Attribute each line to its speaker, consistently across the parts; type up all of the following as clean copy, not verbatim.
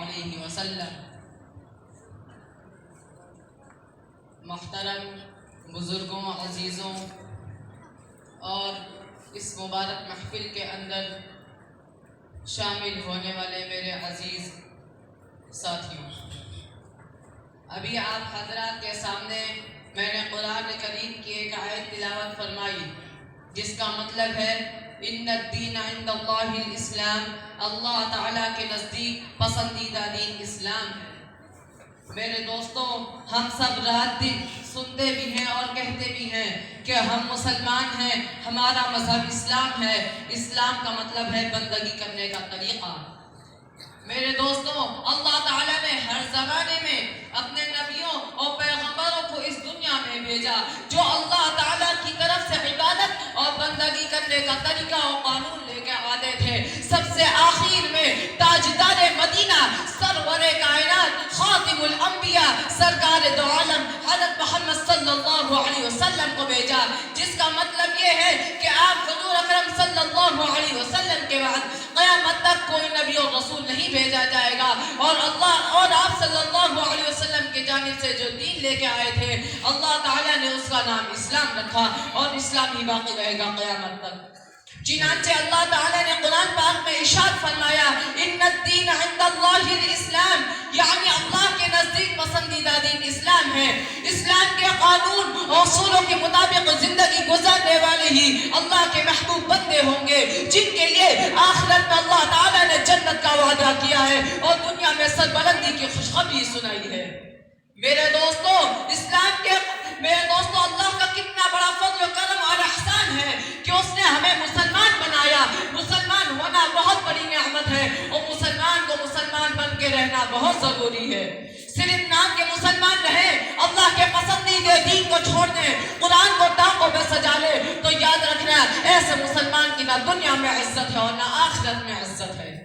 Speaker 1: علیہ وسلم۔ محترم بزرگوں، عزیزوں اور اس مبارک محفل کے اندر شامل ہونے والے میرے عزیز ساتھیوں، ابھی آپ حضرات کے سامنے میں نے قرآن کریم کی ایک آیت تلاوت فرمائی جس کا مطلب ہے ان الدین عند اللہ الاسلام، اللہ تعالیٰ کے نزدیک پسندیدہ دین اسلام ہے۔ میرے دوستوں، ہم سب رات دن سنتے بھی ہیں اور کہتے بھی ہیں کہ ہم مسلمان ہیں، ہمارا مذہب اسلام ہے۔ اسلام کا مطلب ہے بندگی کرنے کا طریقہ۔ میرے دوستوں، اللہ تعالیٰ نے ہر زمانے میں اپنے نبیوں اور پیغمبروں کو اس دنیا میں بھیجا جو اللہ تعالیٰ کی طرف سے عبادت اور بندگی کرنے کا طریقہ اور قانون لے کے آتے تھے۔ سب سے آخر میں تاجدار مدینہ، سرور کائنات، خاتم الانبیاء، سرکار دو عالم حضرت محمد صلی اللہ علیہ وسلم کو بھیجا، جس کا مطلب یہ ہے کہ آپ حضور اکرم صلی اللہ علیہ وسلم کے بعد قیامت تک کوئی نبی اور رسول نہیں بھیجا جائے گا، اور اللہ اور آپ صلی اللہ علیہ وسلم کی جانب سے جو دین لے کے آئے تھے اللہ تعالیٰ نے اس کا نام اسلام رکھا، اور اسلام ہی باقی رہے گا قیامت تک۔ چنانچہ اللہ تعالیٰ نے قرآن پاک میں ارشاد فرمایا ان الدین عند اللہ الاسلام، یعنی اللہ کے نزدیک پسندیدہ دین اسلام ہے۔ اسلام کے قانون اور اصولوں کے مطابق زندگی گزارنے والے ہی اللہ کے محبوب بندے ہوں گے، جن کے لیے آخرت میں اللہ تعالیٰ نے جنت کا وعدہ کیا ہے اور دنیا میں سربلندی کی خوشخبری سنائی ہے۔ میرے دوستوں، اللہ کا کتنا بڑا فضل و کرم اور احسان ہے کہ اس نے ہمیں مسلمان بنایا۔ مسلمان ہونا بہت بڑی نعمت ہے، اور مسلمان کو مسلمان بن کے رہنا بہت ضروری ہے۔ صرف نام کے مسلمان رہیں، اللہ کے پسندیدہ دین کو چھوڑ دیں، قرآن کو ٹانگوں میں سجا لے تو یاد رکھنا ایسے مسلمان کی نہ دنیا میں عزت ہے اور نہ آخرت میں عزت ہے۔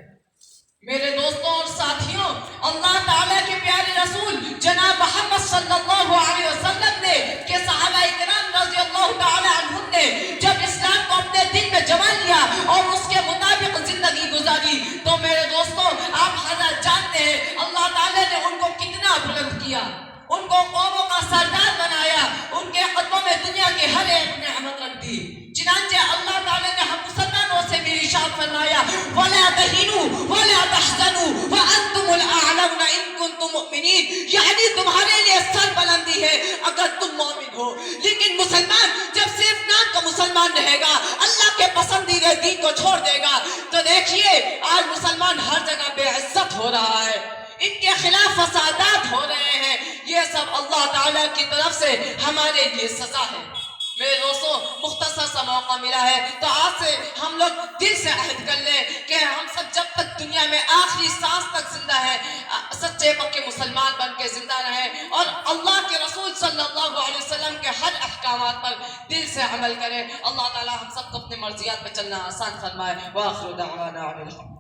Speaker 1: میرے دوستوں اور ساتھیوں، اللہ تعالیٰ کے پیارے رسول جناب محمد صلی اللہ علیہ وسلم نے کہ صحابہ کرام رضی اللہ تعالیٰ عنہم نے جب اسلام کو اپنے دل میں جما لیا اور اس کے مطابق زندگی گزاری تو میرے دوستوں آپ حضرات جانتے ہیں اللہ تعالیٰ نے ان کو کتنا بلند کیا، ان کو قوموں کا سردار بنایا، ان کے قدموں میں دنیا کی ہر ایک نعمت رکھ دی۔ چنانچہ اللہ تعالیٰ نے ہم مسلمانوں سے بھی ارشاد فرمایا وَلَا تَهِنُوا وَلَا تَحْزَنُوا وَأَنْتُمُ الْأَعْلَوْنَ إِن كُنتُم مُؤْمِنِينَ، یعنی تمہارے لیے سر بلندی ہے اگر تم مومن ہو۔ لیکن مسلمان جب صرف نام کا مسلمان رہے گا، اللہ کے پسندیدہ دین کو چھوڑ دے گا تو دیکھیے آج مسلمان ہر جگہ بے عزت ہو رہا ہے، ان کے خلاف فسادات ہو رہے ہیں۔ یہ سب اللہ تعالیٰ کی طرف سے ہمارے لیے سزا ہے۔ میرے دوستوں، مختصر سا موقع ملا ہے تو آج سے ہم لوگ دل سے عہد کر لیں کہ ہم سب جب تک دنیا میں آخری سانس تک زندہ ہیں سچے پکے مسلمان بن کے زندہ رہیں اور اللہ کے رسول صلی اللہ علیہ وسلم کے ہر احکامات پر دل سے عمل کریں۔ اللہ تعالیٰ ہم سب کو اپنے مرضیات پہ چلنا آسان فرمائے۔ وآخر دعوانا الحمد